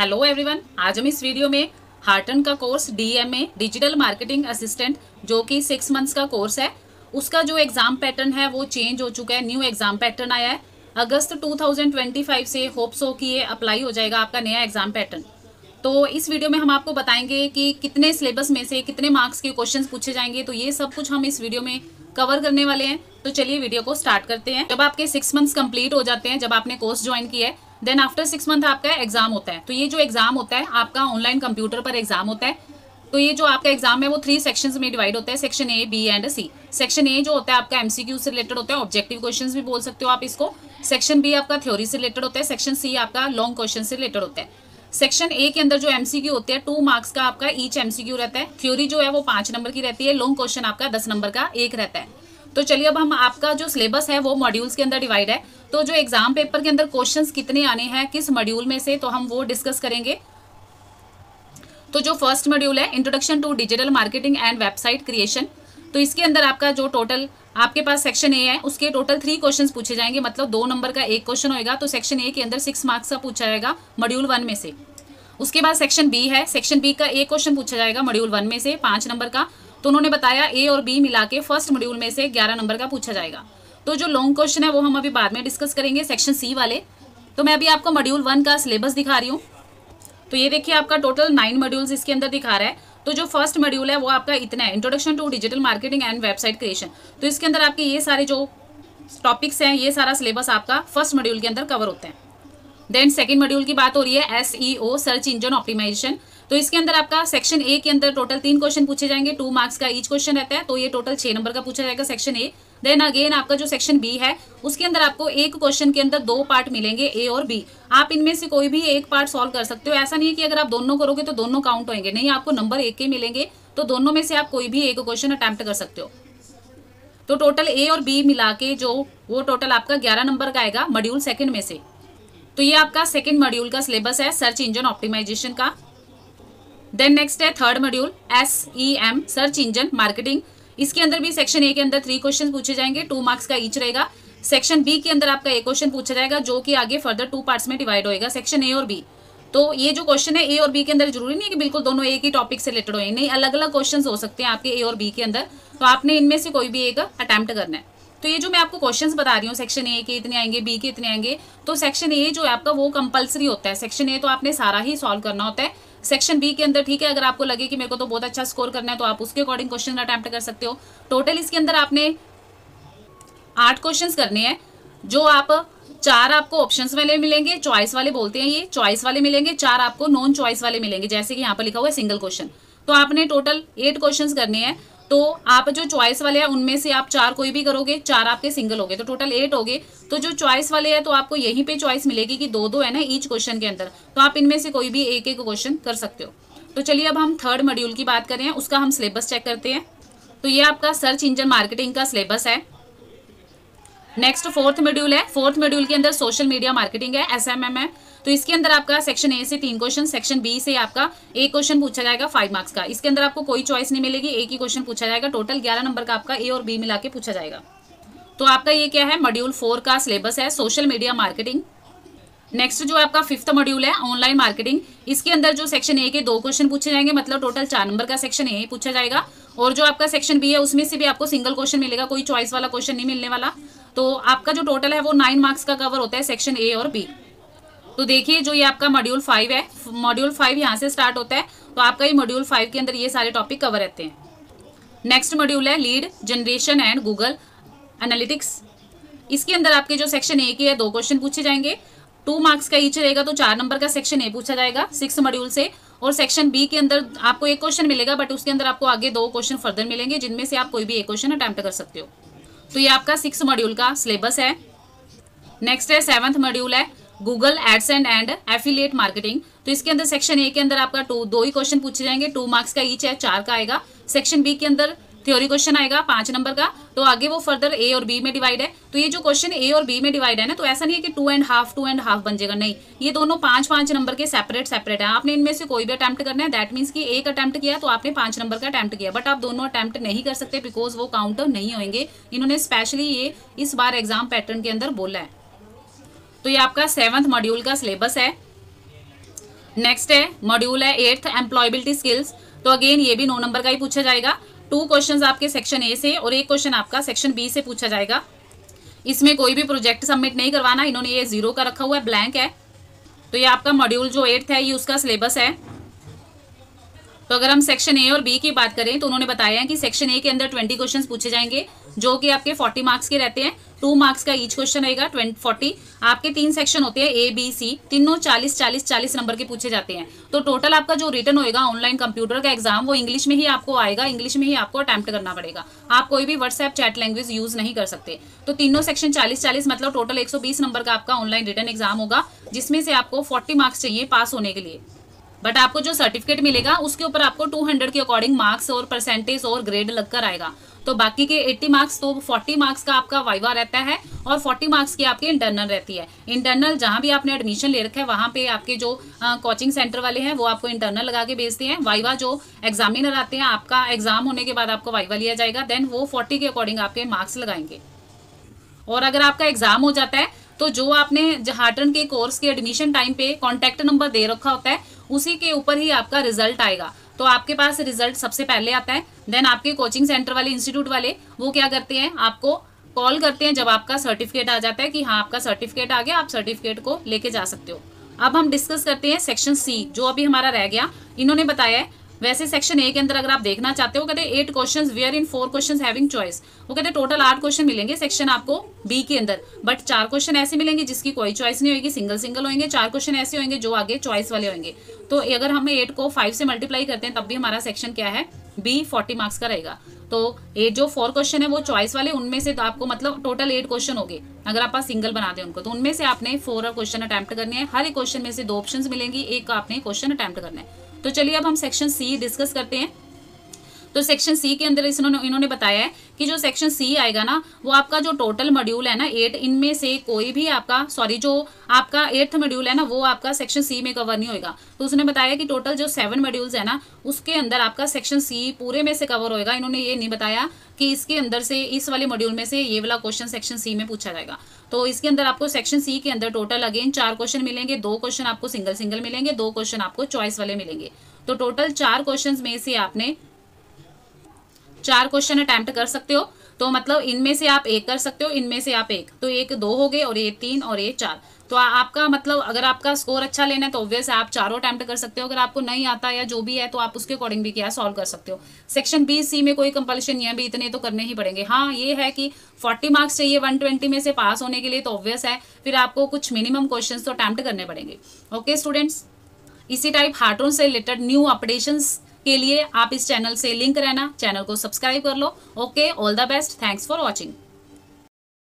Hello everyone, आज हम इस वीडियो में हार्टन का course DMA digital marketing assistant जो कि 6 मंथ्स का कोर्स है, उसका जो एग्ज़ाम पैटर्न है वो चेंज हो चुका है। न्यू एग्ज़ाम पैटर्न आया है अगस्त 2025 से। होप्स हो कि ये अप्लाई हो जाएगा आपका नया एग्ज़ाम पैटर्न। तो इस वीडियो में हम आपको बताएंगे कि कितने सिलेबस में से कितने मार्क्स के क्वेश्चंस पूछे जाएंगे, तो ये सब कुछ हम इस वीडियो में कवर करने वाले हैं। तो चलिए वीडियो को स्टार्ट करते हैं। जब आपके 6 मंथ्स कंप्लीट हो जाते हैं, जब आपने कोर्स ज्वाइन किया है, देन आफ्टर 6 मंथ आपका एग्जाम होता है। तो ये जो एग्जाम होता है आपका ऑनलाइन कंप्यूटर पर एग्जाम होता है। तो ये जो आपका एग्जाम है वो 3 सेक्शंस में डिवाइड होता है, section A, B and C। Section A जो होता है आपका MCQ से रिलेटेड होता है, ऑब्जेक्टिव क्वेश्चंस भी बोल सकते हो आप इसको। सेक्शन B आपका थ्योरी से रिलेटेड होता है, सेक्शन C आपका लॉन्ग क्वेश्चन से रिलेटेड होता है। सेक्शन A के अंदर जो MCQ होते हैं 2 मार्क्स का आपका ईच MCQ रहता है। थ्योरी जो है वो 5 नंबर की रहती है, लॉन्ग क्वेश्चन आपका 10 नंबर का एक रहता है। तो चलिए अब हम आपका जो सिलेबस है वो मॉड्यूल्स के अंदर डिवाइड है। तो जो एग्जाम पेपर के अंदर क्वेश्चंस कितने आने हैं किस मॉड्यूल में से, तो हम वो डिस्कस करेंगे। तो जो फर्स्ट मॉड्यूल है introduction to digital marketing and website creation, तो इसके अंदर आपका जो टोटल आपके पास सेक्शन A है उसके टोटल 3 क्वेश्चंस पूछे जाएंगे, मतलब 2 नंबर का एक क्वेश्चन होगा। तो सेक्शन A के अंदर 6 मार्क्स का पूछा जाएगा मॉड्यूल 1 में से। उसके बाद सेक्शन B है, सेक्शन B का एक क्वेश्चन पूछा जाएगा मॉड्यूल 1 में से 5 नंबर का। तो उन्होंने बताया A और B मिला के फर्स्ट मॉड्यूल में से 11 नंबर का पूछा जाएगा। तो जो लॉन्ग क्वेश्चन है वो हम अभी बाद में डिस्कस करेंगे, सेक्शन C वाले। तो मैं अभी आपको मॉड्यूल 1 का सिलेबस दिखा रही हूँ। तो ये देखिए आपका टोटल 9 मॉड्यूल्स इसके अंदर दिखा रहा है। तो जो फर्स्ट मॉड्यूल है वो आपका इतना है, introduction to digital marketing and website creation. तो इसके अंदर आपके ये सारे जो टॉपिक्स हैं, ये सारा सिलेबस आपका फर्स्ट मॉड्यूल के अंदर कवर होते हैं। देन सेकंड मॉड्यूल की बात हो रही है SEO सर्च इंजन ऑप्टिमाइजेशन। तो इसके अंदर आपका सेक्शन A के अंदर टोटल 3 क्वेश्चन पूछे जाएंगे, 2 मार्क्स का ईच क्वेश्चन रहता है। तो ये टोटल 6 नंबर का पूछा जाएगा सेक्शन A। देन अगेन आपका जो सेक्शन B है उसके अंदर आपको एक क्वेश्चन के अंदर 2 पार्ट मिलेंगे, A और B। आप इनमें से कोई भी एक पार्ट सॉल्व कर सकते हो। ऐसा नहीं है कि अगर आप दोनों करोगे तो दोनों काउंट होंगे, नहीं, आपको नंबर एक के मिलेंगे। तो दोनों में से आप कोई भी एक क्वेश्चन अटेम्प्ट कर सकते हो। तो टोटल A और B मिला के जो वो टोटल आपका 11 नंबर का आएगा मॉड्यूल सेकंड में से। तो ये आपका सेकंड मॉड्यूल का सिलेबस है सर्च इंजन ऑप्टिमाइजेशन का। देन नेक्स्ट है third module SEM search engine marketing. इसके अंदर भी सेक्शन A के अंदर 3 क्वेश्चन पूछे जाएंगे, 2 मार्क्स का ईच रहेगा। सेक्शन B के अंदर आपका एक क्वेश्चन पूछा जाएगा जो कि आगे फर्दर 2 पार्ट्स में डिवाइड होएगा, सेक्शन A और B। तो ये जो क्वेश्चन है A और B के अंदर जरूरी नहीं है कि बिल्कुल दोनों एक ही टॉपिक से रिलेटेड हो, नहीं, अलग अलग क्वेश्चन हो सकते हैं आपके A और B के अंदर। तो आपने इनमें से कोई भी एक अटेम्प्ट करना है। तो ये जो मैं आपको क्वेश्चंस बता रही हूँ, सेक्शन A के इतने आएंगे, B के इतने आएंगे। तो सेक्शन A जो है आपका वो कंपलसरी होता है। सेक्शन A तो आपने सारा ही सॉल्व करना होता है। सेक्शन B के अंदर ठीक है, अगर आपको लगे कि मेरे को तो बहुत अच्छा स्कोर करना है तो आप उसके अकॉर्डिंग क्वेश्चन अटेम्प्ट कर सकते हो। टोटल इसके अंदर आपने 8 क्वेश्चन करने हैं, जो आप 4 आपको ऑप्शंस वाले मिलेंगे, चॉइस वाले बोलते हैं, ये चॉइस वाले मिलेंगे, 4 आपको नॉन चॉइस वाले मिलेंगे, जैसे कि यहाँ पर लिखा हुआ है सिंगल क्वेश्चन। तो आपने टोटल 8 क्वेश्चन करने हैं। तो आप जो चॉइस वाले हैं उनमें से आप 4 कोई भी करोगे, 4 आपके सिंगल हो गए, तो टोटल 8 हो गए। तो जो चॉइस वाले हैं तो आपको यहीं पे चॉइस मिलेगी कि 2-2 है ना ईच क्वेश्चन के अंदर। तो आप इनमें से कोई भी एक एक क्वेश्चन कर सकते हो। तो चलिए अब हम थर्ड मॉड्यूल की बात करें, उसका हम सिलेबस चेक करते हैं। तो ये आपका सर्च इंजन मार्केटिंग का सिलेबस है। नेक्स्ट फोर्थ मॉड्यूल है। फोर्थ मॉड्यूल के अंदर सोशल मीडिया मार्केटिंग है, SMM है। तो इसके अंदर आपका सेक्शन A से 3 क्वेश्चन, सेक्शन B से आपका एक क्वेश्चन पूछा जाएगा 5 मार्क्स का। इसके अंदर आपको कोई चॉइस नहीं मिलेगी, एक ही क्वेश्चन पूछा जाएगा। टोटल 11 नंबर का आपका A और B मिला के पूछा जाएगा। तो आपका ये क्या है, मॉड्यूल 4 का सिलेबस है सोशल मीडिया मार्केटिंग। नेक्स्ट जो आपका 5th मॉड्यूल है ऑनलाइन मार्केटिंग। इसके अंदर जो सेक्शन A के 2 क्वेश्चन पूछे जाएंगे, मतलब टोटल 4 नंबर का सेक्शन A पूछा जाएगा। और जो आपका सेक्शन B है उसमें से भी आपको सिंगल क्वेश्चन मिलेगा, कोई चॉइस वाला क्वेश्चन नहीं मिलने वाला। तो आपका जो टोटल है वो 9 मार्क्स का कवर होता है सेक्शन A और B। तो देखिए जो ये आपका मॉड्यूल 5 है, मॉड्यूल 5 यहाँ से स्टार्ट होता है। तो आपका ये मॉड्यूल 5 के अंदर ये सारे टॉपिक कवर रहते हैं। नेक्स्ट मॉड्यूल है lead generation and Google analytics. इसके अंदर आपके जो सेक्शन A के है 2 क्वेश्चन पूछे जाएंगे, 2 मार्क्स का ईच रहेगा। तो 4 नंबर का सेक्शन A पूछा जाएगा 6 मॉड्यूल से। और सेक्शन B के अंदर आपको एक क्वेश्चन मिलेगा, बट उसके अंदर आपको आगे 2 क्वेश्चन फर्दर मिलेंगे, जिनमें से आप कोई भी एक क्वेश्चन अटेम्प्ट कर सकते हो। तो ये आपका 6 मॉड्यूल का सिलेबस है। नेक्स्ट है 7th मॉड्यूल है Google AdSense and affiliate marketing. तो इसके अंदर सेक्शन A के अंदर आपका 2 ही क्वेश्चन पूछे जाएंगे, 2 मार्क्स का ईच है, 4 का आएगा। सेक्शन B के अंदर थ्योरी क्वेश्चन आएगा 5 नंबर का। तो आगे वो फर्दर A और B में डिवाइड है। तो ये जो क्वेश्चन A और B में डिवाइड है ना, तो ऐसा नहीं है कि 2.5 बन जाएगा, नहीं, ये दोनों 5-5 नंबर के सेपरेट है। आपने इनमें से कोई भी अटेम्प्ट करना है, दैट मीन्स कि एक अटेम्प्ट किया तो आपने 5 नंबर का अटेम्प्ट किया, बट आप दोनों अटेम्प्ट नहीं कर सकते बिकॉज वो काउंट नहीं होंगे। इन्होंने स्पेशली ये इस बार एग्जाम पैटर्न के अंदर बोला है। तो ये आपका 7th मॉड्यूल का सिलेबस है। नेक्स्ट है मॉड्यूल है 8th एम्प्लॉयबिलिटी स्किल्स। तो अगेन ये भी 9 नंबर का ही पूछा जाएगा। 2 क्वेश्चंस आपके सेक्शन ए से और 1 क्वेश्चन आपका सेक्शन बी से पूछा जाएगा। इसमें कोई भी प्रोजेक्ट सबमिट नहीं करवाना, इन्होंने ये 0 का रखा हुआ है, ब्लैंक है। तो ये आपका मॉड्यूल जो 8th है ये उसका सिलेबस है। तो अगर हम सेक्शन ए और बी की बात करें तो उन्होंने बताया है कि सेक्शन ए के अंदर 20 क्वेश्चंस पूछे जाएंगे जो कि आपके 40 मार्क्स के रहते हैं। 2 मार्क्स का ईच क्वेश्चन रहेगा 40। आपके 3 सेक्शन होते हैं ए बी सी, तीनों 40 नंबर के पूछे जाते हैं। तो टोटल आपका जो रिटर्न होएगा ऑनलाइन कंप्यूटर का एग्जाम वो इंग्लिश में ही आपको आएगा, इंग्लिश में ही आपको अटेम्प्ट करना पड़ेगा। आप कोई भी व्हाट्सएप चैट लैंग्वेज यूज नहीं कर सकते। तो तीनों सेक्शन 40 मतलब टोटल 120 नंबर का आपका ऑनलाइन रिटर्न एग्जाम होगा, जिसमें से आपको 40 मार्क्स चाहिए पास होने के लिए। बट आपको जो सर्टिफिकेट मिलेगा उसके ऊपर आपको 200 के अकॉर्डिंग मार्क्स और परसेंटेज और ग्रेड लगकर आएगा। तो बाकी के 80 मार्क्स, तो 40 मार्क्स का आपका वाइवा रहता है और 40 मार्क्स की आपकी इंटरनल रहती है। इंटरनल जहां भी आपने एडमिशन ले रखा है वहां पे आपके जो कोचिंग सेंटर वाले हैं वो आपको इंटरनल लगा के भेजते हैं। वाइवा जो एग्जामिनर आते हैं, आपका एग्जाम होने के बाद आपको वाइवा लिया जाएगा, देन वो 40 के अकॉर्डिंग आपके मार्क्स लगाएंगे। और अगर आपका एग्जाम हो जाता है तो जो आपने हार्टन के कोर्स के एडमिशन टाइम पे कॉन्टैक्ट नंबर दे रखा होता है उसी के ऊपर ही आपका रिजल्ट आएगा। तो आपके पास रिजल्ट सबसे पहले आता है, देन आपके कोचिंग सेंटर वाले, इंस्टीट्यूट वाले वो क्या करते हैं, आपको कॉल करते हैं जब आपका सर्टिफिकेट आ जाता है कि हाँ आपका सर्टिफिकेट आ गया, आप सर्टिफिकेट को लेके जा सकते हो। अब हम डिस्कस करते हैं सेक्शन सी जो अभी हमारा रह गया। इन्होंने बताया है वैसे सेक्शन ए के अंदर अगर आप देखना चाहते हो, कहते हैं 8 questions where in 4 questions having choice. वो कहते हैं टोटल 8 क्वेश्चन मिलेंगे सेक्शन आपको बी के अंदर, बट 4 क्वेश्चन ऐसे मिलेंगे जिसकी कोई चॉइस नहीं होगी, सिंगल सिंगल होंगे। 4 क्वेश्चन ऐसे होंगे जो आगे चॉइस वाले होंगे। तो अगर हम 8 को 5 से मल्टीप्लाई करते हैं तब भी हमारा सेक्शन क्या है, बी 40 मार्क्स का रहेगा। तो ये जो 4 क्वेश्चन है वो चॉइस वाले, उनमें से तो आपको मतलब टोटल 8 क्वेश्चन हो गए। अगर आप सिंगल बना दें उनको तो उनमें से आपने 4 क्वेश्चन अटेम्प्ट करने हैं। हर एक क्वेश्चन में से 2 ऑप्शंस मिलेंगी, एक का आपने क्वेश्चन अटेम्प्ट करना है। तो चलिए अब हम सेक्शन सी डिस्कस करते हैं। तो सेक्शन सी के अंदर इन्होंने बताया है कि जो सेक्शन सी आएगा ना वो आपका जो टोटल मॉड्यूल है ना 8, इनमें से कोई भी आपका जो आपका 8th मॉड्यूल है ना वो आपका सेक्शन सी में कवर नहीं होएगा। तो उसने बताया कि टोटल जो 7 मॉड्यूल्स है ना उसके अंदर आपका सेक्शन सी पूरे में से कवर होएगा। इन्होंने ये नहीं बताया कि इसके अंदर से इस वाले मॉड्यूल में से ये वाला क्वेश्चन सेक्शन सी में पूछा जाएगा। तो इसके अंदर आपको सेक्शन सी के अंदर टोटल अगेन 4 क्वेश्चन मिलेंगे, 2 क्वेश्चन आपको सिंगल सिंगल मिलेंगे, 2 क्वेश्चन आपको चॉइस वाले मिलेंगे। तो टोटल 4 क्वेश्चन में से आपने 4 क्वेश्चन अटेम्प्ट कर सकते हो। तो मतलब इनमें से आप 1 कर सकते हो, इनमें से आप 1, तो 1 2 हो गए और ये 3 और ये 4। तो आपका मतलब अगर आपका स्कोर अच्छा लेना है तो ऑब्वियस आप चारों अटेम्प्ट कर सकते हो। अगर आपको नहीं आता या जो भी है तो आप उसके अकॉर्डिंग भी क्या सॉल्व कर सकते हो। सेक्शन बी सी में कोई कंपल्शन नहीं है, भी इतने तो करने ही पड़ेंगे। हाँ ये है कि 40 मार्क्स चाहिए 120 में से पास होने के लिए, तो ऑब्वियस है फिर आपको कुछ मिनिमम क्वेश्चन तो अटेम्प्ट करने पड़ेंगे। ओके स्टूडेंट्स, इसी टाइप हार्टन से रिलेटेड न्यू अपडेशंस के लिए आप इस चैनल से लिंक रहना, चैनल को सब्सक्राइब कर लो। Okay, all the best, thanks for watching.